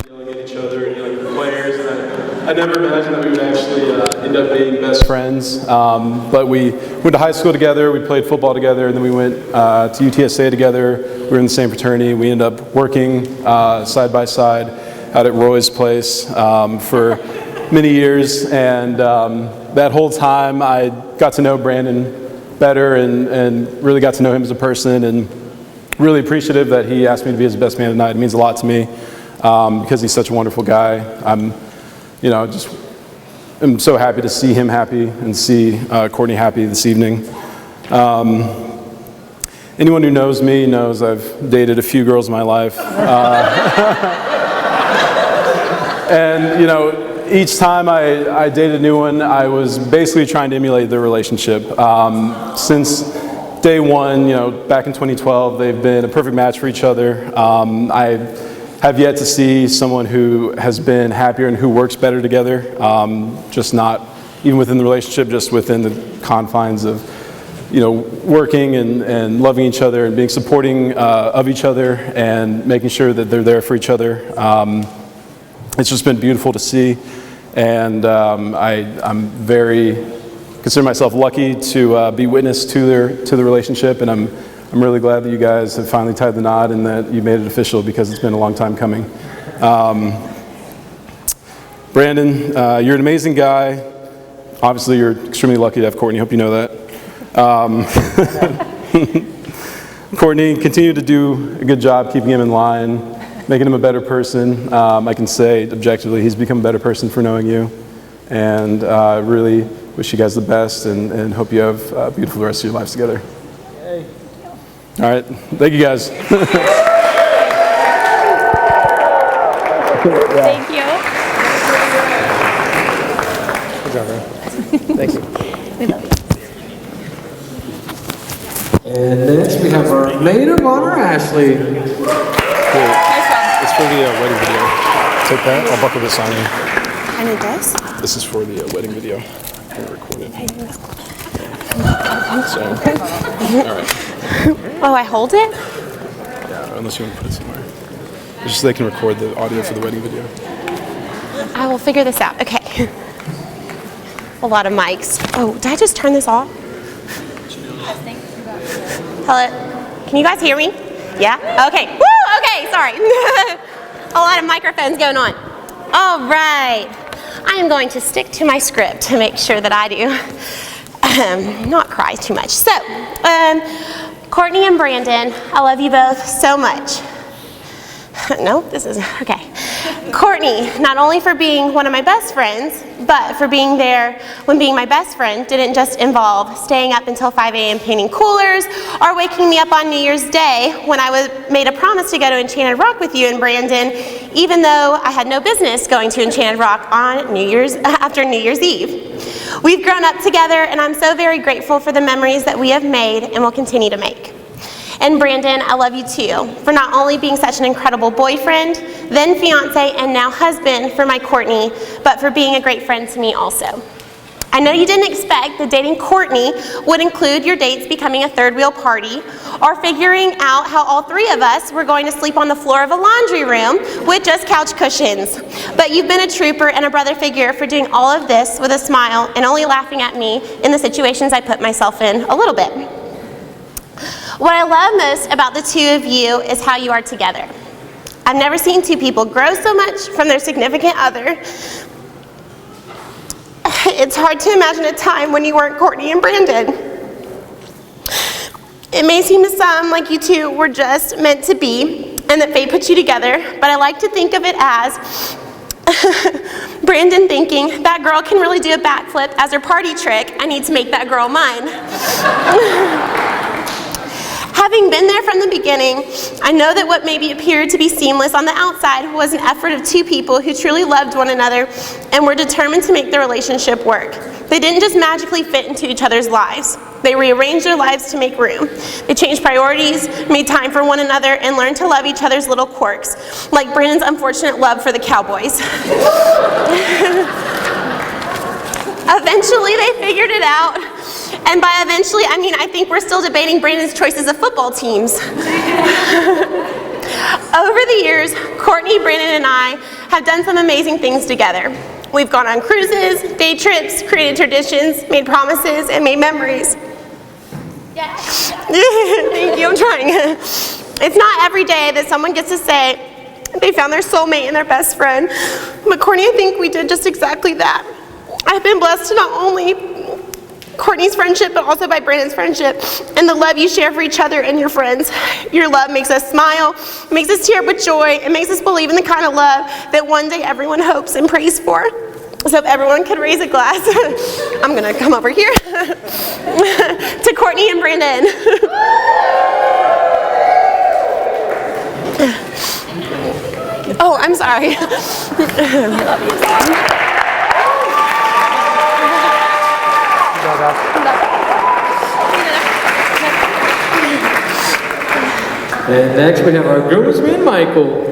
yelling at each other and yelling at the players. And I never imagined that we would actually end up being best friends. But we went to high school together, we played football together, and then we went to UTSA together. We were in the same fraternity. We ended up working side by side out at Roy's place for many years. And that whole time I got to know Brandon better and really got to know him as a person, and really appreciative that he asked me to be his best man tonight. It means a lot to me because he's such a wonderful guy. I'm so happy to see him happy and see Courtney happy this evening. Anyone who knows me knows I've dated a few girls in my life. And each time I dated a new one, I was basically trying to emulate their relationship. Since day one, back in 2012, they've been a perfect match for each other. I have yet to see someone who has been happier and who works better together, just not even within the relationship, just within the confines of working and loving each other and being supporting of each other and making sure that they're there for each other. It's just been beautiful to see, and I'm consider myself lucky to be witness to the relationship, and I'm really glad that you guys have finally tied the knot and that you made it official, because it's been a long time coming. Brandon, you're an amazing guy. Obviously, you're extremely lucky to have Courtney. Hope you know that. Courtney, continue to do a good job keeping him in line, making him a better person. I can say objectively he's become a better person for knowing you, and I really wish you guys the best and hope you have a beautiful rest of your lives together. Yay. All right, thank you guys. Thank you. Good job, man. Thank you. We love you. And next we have our maid of honor, Ashley. Cool. It's for the wedding video. Take that. I'll buckle this on you. I need this? This is for the wedding video. I'm gonna record it. So, all right. Oh, I hold it? Yeah, unless you want to put it somewhere. It's just so they can record the audio for the wedding video. I will figure this out. Okay. A lot of mics. Oh, did I just turn this off? Hello? Can you guys hear me? Yeah? Okay. Woo! Okay, sorry. A lot of microphones going on. All right. I am going to stick to my script to make sure that I do not cry too much. So, Courtney and Brandon, I love you both so much. No, this isn't, okay. Courtney, not only for being one of my best friends, but for being there when being my best friend didn't just involve staying up until 5 a.m. painting coolers or waking me up on New Year's Day when I made a promise to go to Enchanted Rock with you and Brandon, even though I had no business going to Enchanted Rock on after New Year's Eve. We've grown up together, and I'm so very grateful for the memories that we have made and will continue to make. And Brandon, I love you too, for not only being such an incredible boyfriend, then fiance, and now husband for my Courtney, but for being a great friend to me also. I know you didn't expect that dating Courtney would include your dates becoming a third wheel party, or figuring out how all three of us were going to sleep on the floor of a laundry room with just couch cushions. But you've been a trooper and a brother figure for doing all of this with a smile and only laughing at me in the situations I put myself in a little bit. What I love most about the two of you is how you are together. I've never seen two people grow so much from their significant other. It's hard to imagine a time when you weren't Courtney and Brandon. It may seem to some like you two were just meant to be and that fate put you together, but I like to think of it as Brandon thinking, that girl can really do a backflip as her party trick. I need to make that girl mine. Having been there from the beginning, I know that what maybe appeared to be seamless on the outside was an effort of two people who truly loved one another and were determined to make the relationship work. They didn't just magically fit into each other's lives. They rearranged their lives to make room. They changed priorities, made time for one another, and learned to love each other's little quirks, like Brandon's unfortunate love for the Cowboys. Eventually, they figured it out. And by eventually, I mean, I think we're still debating Brandon's choices of football teams. Over the years, Courtney, Brandon, and I have done some amazing things together. We've gone on cruises, day trips, created traditions, made promises, and made memories. Yeah. Thank you, I'm trying. It's not every day that someone gets to say they found their soulmate and their best friend, but Courtney, I think we did just exactly that. I've been blessed to not only Courtney's friendship, but also by Brandon's friendship and the love you share for each other and your friends. Your love makes us smile, makes us tear up with joy, and makes us believe in the kind of love that one day everyone hopes and prays for. So if everyone could raise a glass, I'm gonna come over here, to Courtney and Brandon. Oh, I'm sorry. And next we have our groomsman, Michael.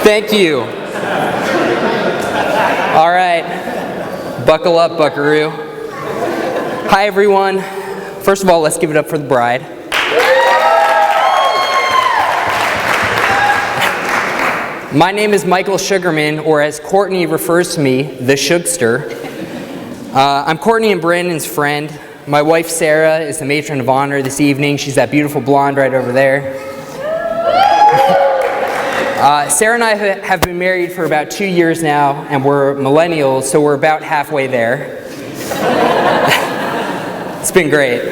Thank you. All right, buckle up, buckaroo. Hi, everyone. First of all, let's give it up for the bride. My name is Michael Sugarman, or as Courtney refers to me, the Shugster. I'm Courtney and Brandon's friend. My wife, Sarah, is the matron of honor this evening. She's that beautiful blonde right over there. Sarah and I have been married for about 2 years now, and we're millennials, so we're about halfway there. It's been great.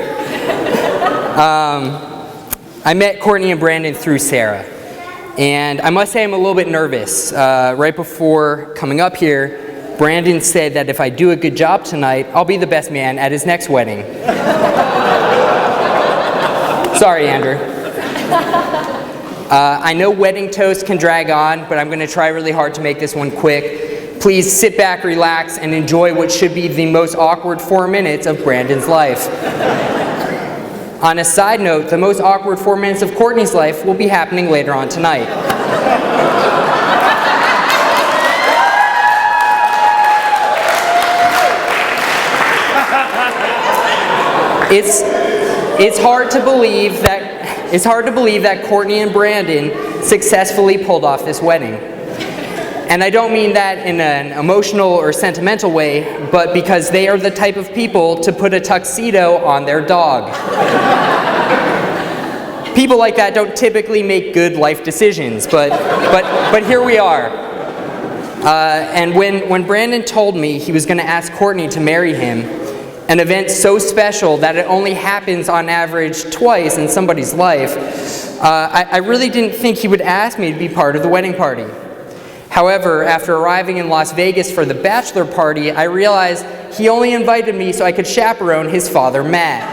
I met Courtney and Brandon through Sarah, and I must say I'm a little bit nervous. Right before coming up here, Brandon said that if I do a good job tonight, I'll be the best man at his next wedding. Sorry, Andrew. I know wedding toasts can drag on, but I'm going to try really hard to make this one quick. Please sit back, relax, and enjoy what should be the most awkward 4 minutes of Brandon's life. On a side note, the most awkward 4 minutes of Courtney's life will be happening later on tonight. It's hard to believe that Courtney and Brandon successfully pulled off this wedding. And I don't mean that in an emotional or sentimental way, but because they are the type of people to put a tuxedo on their dog. People like that don't typically make good life decisions, but here we are. And when Brandon told me he was going to ask Courtney to marry him, an event so special that it only happens on average twice in somebody's life, I really didn't think he would ask me to be part of the wedding party. However, after arriving in Las Vegas for the bachelor party, I realized he only invited me so I could chaperone his father, Matt.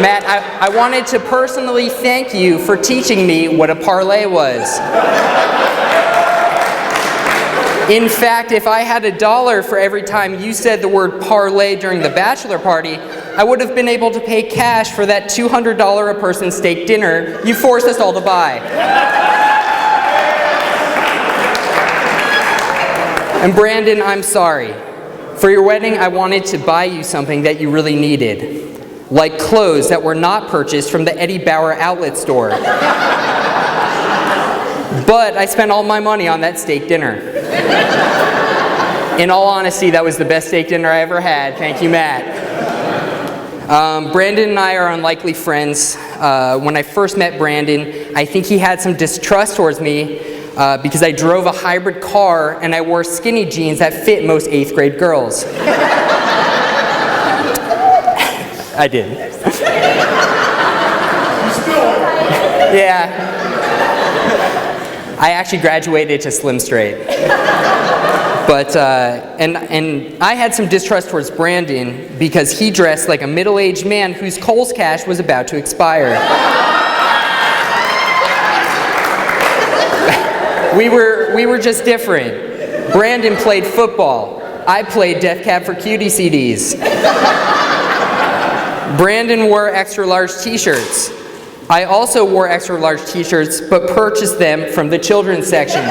Matt, I wanted to personally thank you for teaching me what a parlay was. In fact, if I had $1 for every time you said the word parlay during the bachelor party, I would have been able to pay cash for that $200 a person steak dinner you forced us all to buy. And Brandon, I'm sorry. For your wedding, I wanted to buy you something that you really needed. Like clothes that were not purchased from the Eddie Bauer outlet store. But I spent all my money on that steak dinner. In all honesty, that was the best steak dinner I ever had. Thank you, Matt. Brandon and I are unlikely friends. When I first met Brandon, I think he had some distrust towards me because I drove a hybrid car and I wore skinny jeans that fit most 8th grade girls. I did. Yeah. I actually graduated to Slim Straight. But, and I had some distrust towards Brandon because he dressed like a middle-aged man whose Kohl's cash was about to expire. We were just different. Brandon played football. I played Death Cab for Cutie CDs. Brandon wore extra large t-shirts. I also wore extra large t-shirts, but purchased them from the children's section.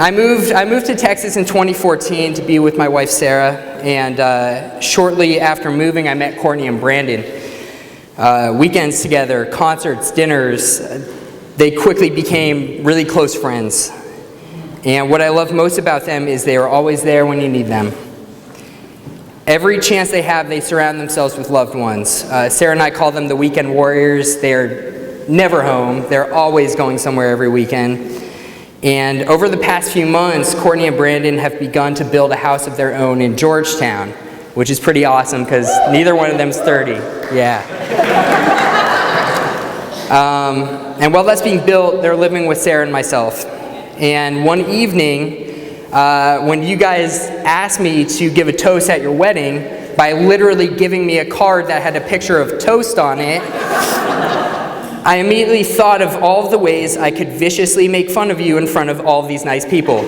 I moved to Texas in 2014 to be with my wife Sarah, and shortly after moving I met Courtney and Brandon. Weekends together, concerts, dinners, they quickly became really close friends. And what I love most about them is they are always there when you need them. Every chance they have, they surround themselves with loved ones. Sarah and I call them the weekend warriors. They're never home. They're always going somewhere every weekend. And over the past few months, Courtney and Brandon have begun to build a house of their own in Georgetown, which is pretty awesome because neither one of them's 30. Yeah. And while that's being built, they're living with Sarah and myself. And one evening, when you guys asked me to give a toast at your wedding by literally giving me a card that had a picture of toast on it, I immediately thought of all of the ways I could viciously make fun of you in front of all of these nice people.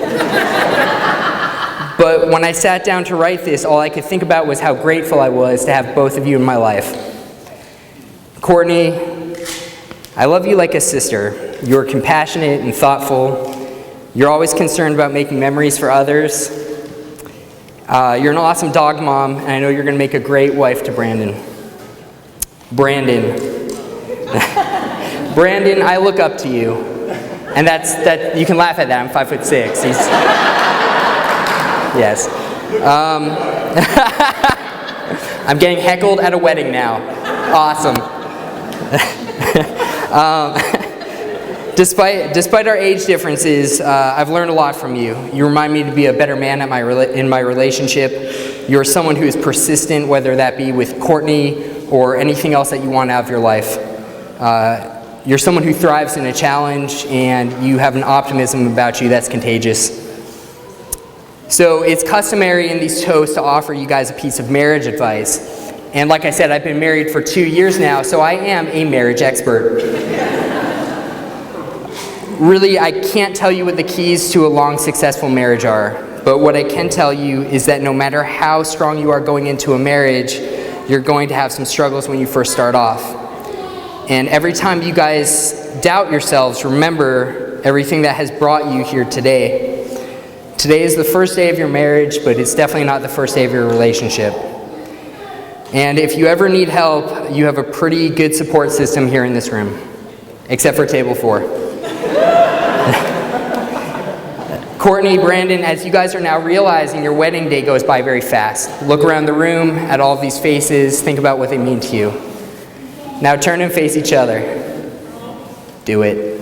But when I sat down to write this, all I could think about was how grateful I was to have both of you in my life. Courtney, I love you like a sister. You're compassionate and thoughtful. You're always concerned about making memories for others. You're an awesome dog mom, and I know you're going to make a great wife to Brandon. Brandon, I look up to you. And that you can laugh at that, I'm 5'6". Yes. I'm getting heckled at a wedding now. Awesome. Despite our age differences, I've learned a lot from you. You remind me to be a better man in my relationship. You're someone who is persistent, whether that be with Courtney or anything else that you want out of your life. You're someone who thrives in a challenge, and you have an optimism about you that's contagious. So it's customary in these toasts to offer you guys a piece of marriage advice. And like I said, I've been married for 2 years now, so I am a marriage expert. Really, I can't tell you what the keys to a long, successful marriage are, but what I can tell you is that no matter how strong you are going into a marriage, you're going to have some struggles when you first start off. And every time you guys doubt yourselves, remember everything that has brought you here today. Today is the first day of your marriage, but it's definitely not the first day of your relationship. And if you ever need help, you have a pretty good support system here in this room, except for table 4. Courtney, Brandon, as you guys are now realizing, your wedding day goes by very fast. Look around the room at all of these faces, think about what they mean to you. Now turn and face each other. Do it.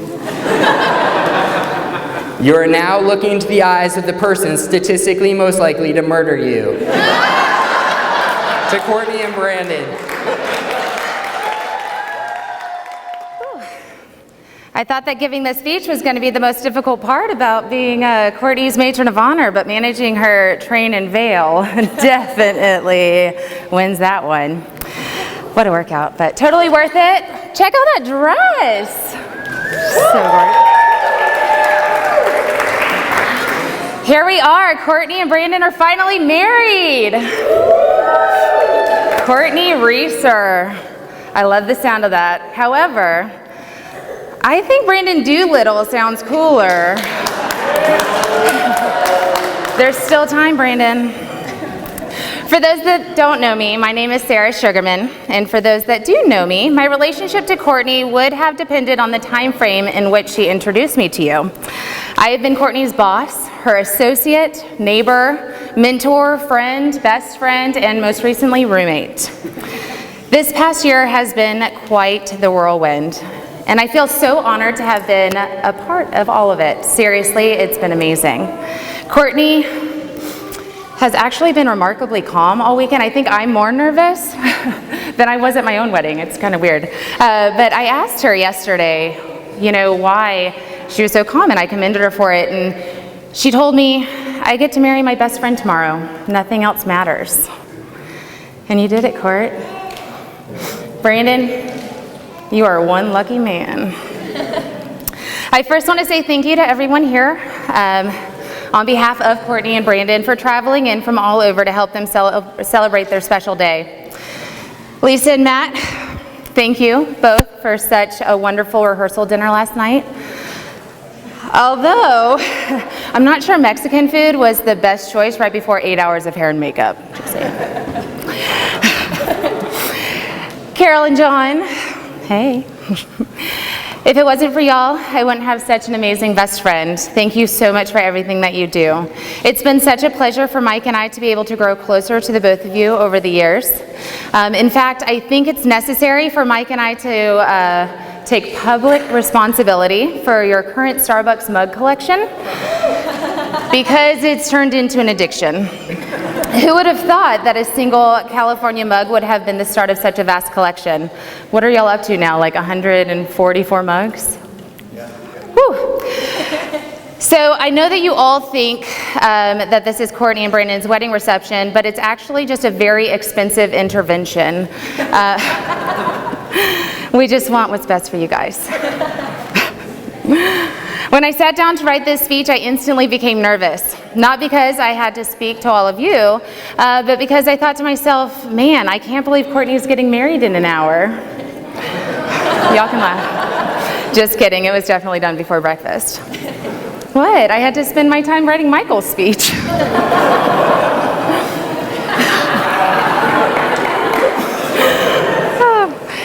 You are now looking into the eyes of the person statistically most likely to murder you. To Courtney and Brandon. I thought that giving this speech was going to be the most difficult part about being Courtney's matron of honor, but managing her train and veil definitely wins that one. What a workout, but totally worth it. Check out that dress. So gorgeous. Here we are. Courtney and Brandon are finally married. Courtney Reeser. I love the sound of that. However, I think Brandon Doolittle sounds cooler. There's still time, Brandon. For those that don't know me, my name is Sarah Sugarman, and for those that do know me, my relationship to Courtney would have depended on the time frame in which she introduced me to you. I have been Courtney's boss, her associate, neighbor, mentor, friend, best friend, and most recently, roommate. This past year has been quite the whirlwind, and I feel so honored to have been a part of all of it. Seriously, it's been amazing. Courtney has actually been remarkably calm all weekend. I think I'm more nervous than I was at my own wedding. It's kind of weird. But I asked her yesterday, why she was so calm, and I commended her for it. And she told me, I get to marry my best friend tomorrow. Nothing else matters. And you did it, Court. Brandon, you are one lucky man. I first want to say thank you to everyone here. On behalf of Courtney and Brandon for traveling in from all over to help them celebrate their special day. Lisa and Matt, Thank you both for such a wonderful rehearsal dinner last night. Although, I'm not sure Mexican food was the best choice right before 8 hours of hair and makeup. Just saying. Carol and John, hey. If it wasn't for y'all, I wouldn't have such an amazing best friend. Thank you so much for everything that you do. It's been such a pleasure for Mike and I to be able to grow closer to the both of you over the years. In fact, I think it's necessary for Mike and I to take public responsibility for your current Starbucks mug collection because it's turned into an addiction. Who would have thought that a single California mug would have been the start of such a vast collection? What are y'all up to now, like 144 mugs? Yeah. Whew. So I know that you all think that this is Courtney and Brandon's wedding reception, but it's actually just a very expensive intervention. We just want what's best for you guys. When I sat down to write this speech, I instantly became nervous. Not because I had to speak to all of you, but because I thought to myself, man, I can't believe Courtney's getting married in an hour. Y'all can laugh. Just kidding, it was definitely done before breakfast. What? I had to spend my time writing Michael's speech.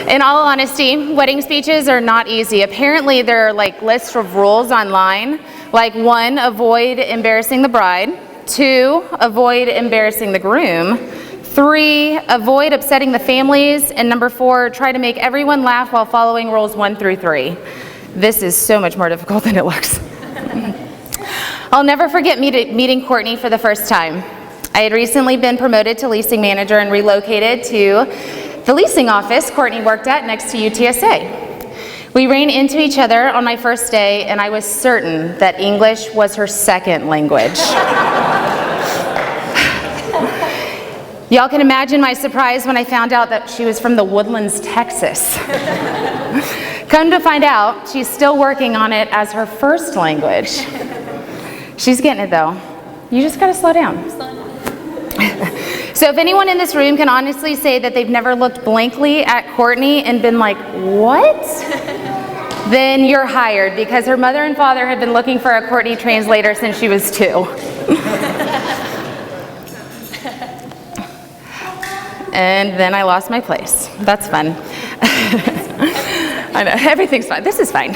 In all honesty, wedding speeches are not easy. Apparently, there are like lists of rules online, like 1, avoid embarrassing the bride, 2, avoid embarrassing the groom, 3, avoid upsetting the families, and number 4, try to make everyone laugh while following rules 1 through 3. This is so much more difficult than it looks. I'll never forget meeting Courtney for the first time. I had recently been promoted to leasing manager and relocated to the leasing office Courtney worked at next to UTSA. We ran into each other on my first day, and I was certain that English was her second language. Y'all can imagine my surprise when I found out that she was from the Woodlands, Texas. Come to find out, she's still working on it as her first language. She's getting it though. You just gotta slow down. So if anyone in this room can honestly say that they've never looked blankly at Courtney and been like, what? Then you're hired, because her mother and father had been looking for a Courtney translator since she was 2. And then I lost my place. That's fun. I know, everything's fine. This is fine.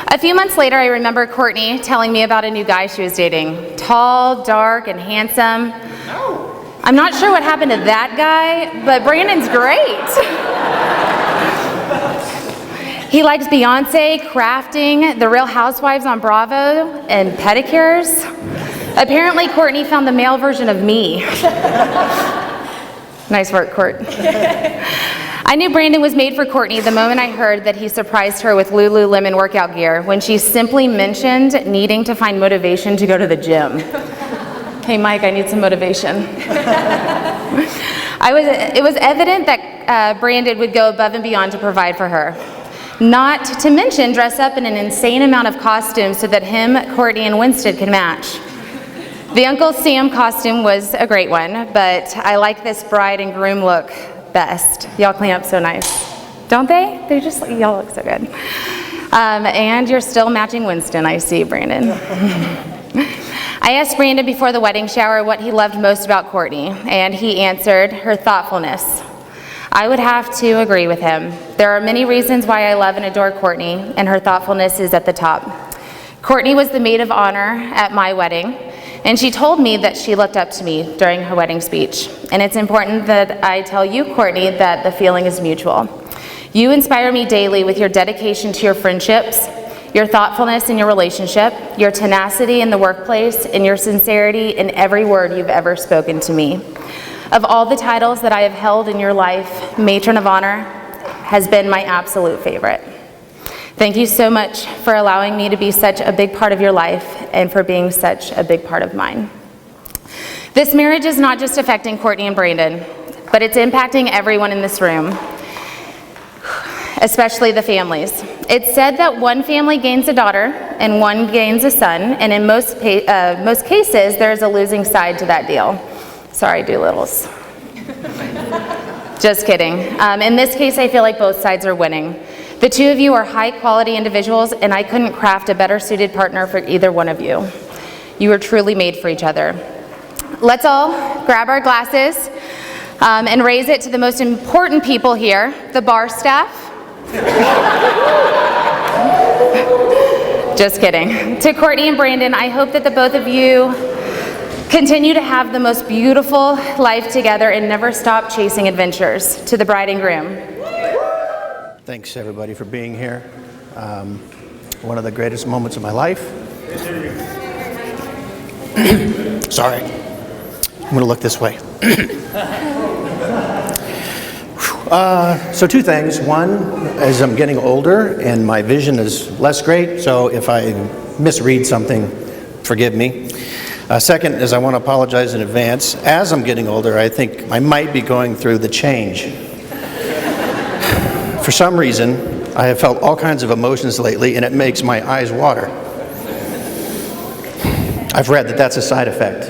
A few months later, I remember Courtney telling me about a new guy she was dating. Tall, dark, and handsome. I'm not sure what happened to that guy, but Brandon's great. He likes Beyonce, crafting, The Real Housewives on Bravo, and pedicures. Apparently, Courtney found the male version of me. Nice work, Court. I knew Brandon was made for Courtney the moment I heard that he surprised her with Lululemon workout gear when she simply mentioned needing to find motivation to go to the gym. Hey, Mike, I need some motivation. It was evident that Brandon would go above and beyond to provide for her. Not to mention dress up in an insane amount of costumes so that him, Courtney, and Winston could match. The Uncle Sam costume was a great one, but I like this bride and groom look best. Y'all clean up so nice. Don't they? They just, y'all look so good. And you're still matching Winston, I see, Brandon. I asked Brandon before the wedding shower what he loved most about Courtney, and he answered, her thoughtfulness. I would have to agree with him. There are many reasons why I love and adore Courtney, and her thoughtfulness is at the top. Courtney was the maid of honor at my wedding, and she told me that she looked up to me during her wedding speech. And it's important that I tell you, Courtney, that the feeling is mutual. You inspire me daily with your dedication to your friendships, your thoughtfulness in your relationship, your tenacity in the workplace, and your sincerity in every word you've ever spoken to me. Of all the titles that I have held in your life, Matron of Honor has been my absolute favorite. Thank you so much for allowing me to be such a big part of your life and for being such a big part of mine. This marriage is not just affecting Courtney and Brandon, but it's impacting everyone in this room, especially the families. It's said that one family gains a daughter and one gains a son, and in most cases, there's a losing side to that deal. Sorry, Doolittles. Just kidding. In this case, I feel like both sides are winning. The two of you are high-quality individuals, and I couldn't craft a better-suited partner for either one of you. You are truly made for each other. Let's all grab our glasses and raise it to the most important people here, the bar staff. Just kidding. To Courtney and Brandon, I hope that the both of you continue to have the most beautiful life together and never stop chasing adventures. To the bride and groom. Thanks everybody for being here. One of the greatest moments of my life. Sorry, I'm gonna look this way. So two things. One, as I'm getting older and my vision is less great, so if I misread something, forgive me. Second is I want to apologize in advance. As I'm getting older, I think I might be going through the change. For some reason, I have felt all kinds of emotions lately, and it makes my eyes water. I've read that that's a side effect.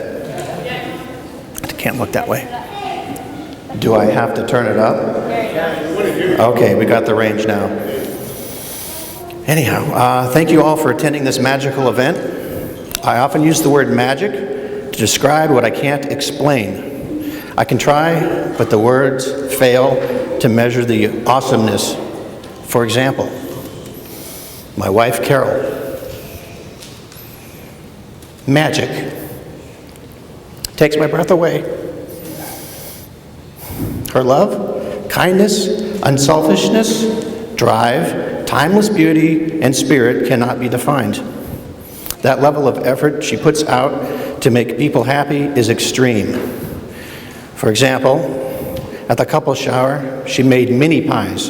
I can't look that way. Do I have to turn it up? Okay, we got the range now. Anyhow, thank you all for attending this magical event. I often use the word magic to describe what I can't explain. I can try, but the words fail to measure the awesomeness. For example, my wife Carol. Magic takes my breath away. Her love, kindness, unselfishness, drive, timeless beauty, and spirit cannot be defined. That level of effort she puts out to make people happy is extreme. For example, at the couple shower, she made mini pies,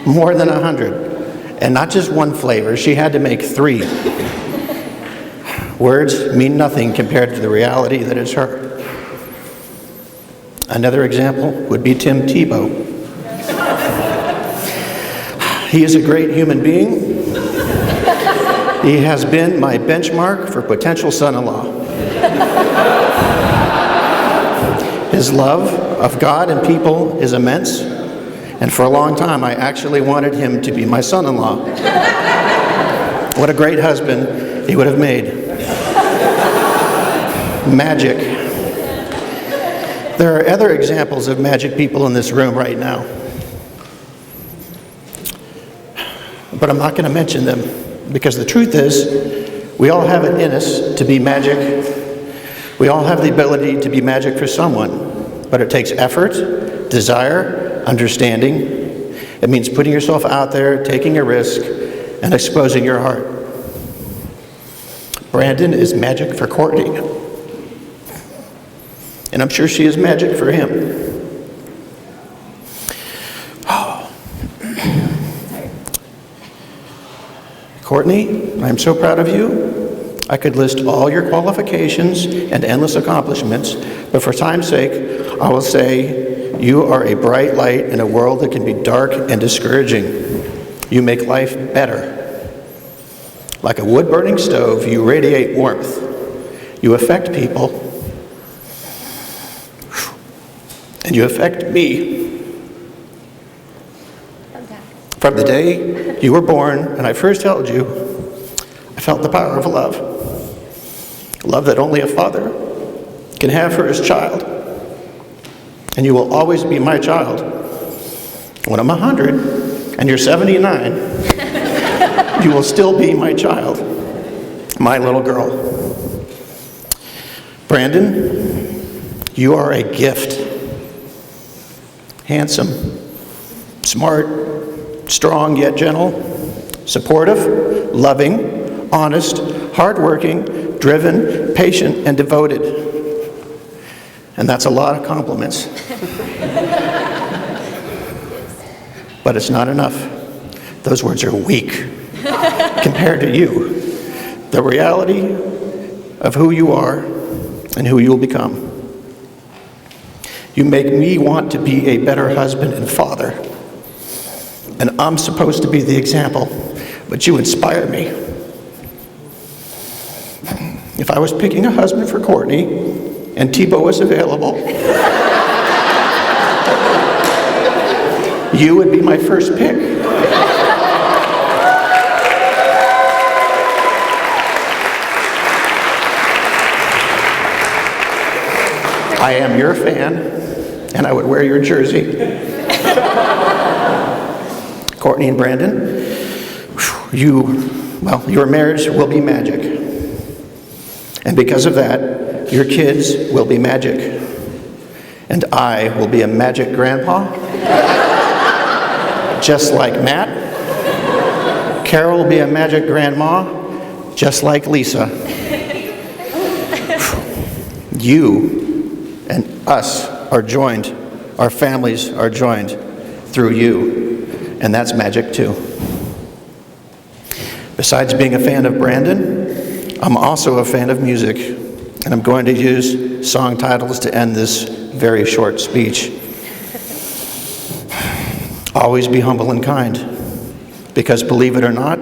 more than 100, and not just one flavor, she had to make 3. Words mean nothing compared to the reality that is her. Another example would be Tim Tebow. He is a great human being. He has been my benchmark for potential son-in-law. His love of God and people is immense, and for a long time I actually wanted him to be my son-in-law. What a great husband he would have made. Magic. There are other examples of magic people in this room right now, but I'm not going to mention them. Because the truth is, we all have it in us to be magic. We all have the ability to be magic for someone, but it takes effort, desire, understanding. It means putting yourself out there, taking a risk, and exposing your heart. Brandon is magic for Courtney, and I'm sure she is magic for him. Courtney, I'm so proud of you. I could list all your qualifications and endless accomplishments, but for time's sake, I will say you are a bright light in a world that can be dark and discouraging. You make life better. Like a wood-burning stove, you radiate warmth. You affect people, and you affect me. From the day you were born and I first held you, I felt the power of love. Love that only a father can have for his child. And you will always be my child. When I'm 100 and you're 79, you will still be my child, my little girl. Brandon, you are a gift. Handsome, smart, strong yet gentle, supportive, loving, honest, hardworking, driven, patient, and devoted. And that's a lot of compliments. But it's not enough. Those words are weak compared to you. The reality of who you are and who you will become. You make me want to be a better husband and father. And I'm supposed to be the example, but you inspire me. If I was picking a husband for Courtney and Tebow was available, you would be my first pick. I am your fan, and I would wear your jersey. Courtney and Brandon, your marriage will be magic. And because of that, your kids will be magic. And I will be a magic grandpa, just like Matt. Carol will be a magic grandma, just like Lisa. You and us are joined, our families are joined through you, and that's magic too. Besides being a fan of Brandon, I'm also a fan of music, and I'm going to use song titles to end this very short speech. Always be humble and kind, because believe it or not,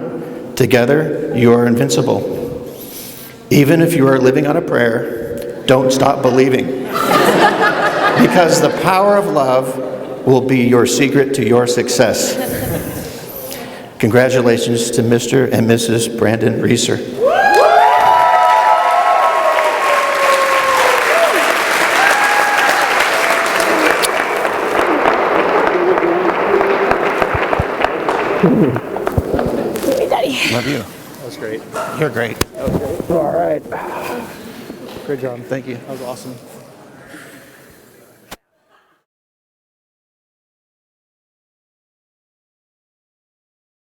together you are invincible. Even if you are living on a prayer, don't stop believing, because the power of love will be your secret to your success. Congratulations to Mr. and Mrs. Brandon Reeser. Love you. That was great. You're great. All right. Great job. Thank you. That was awesome.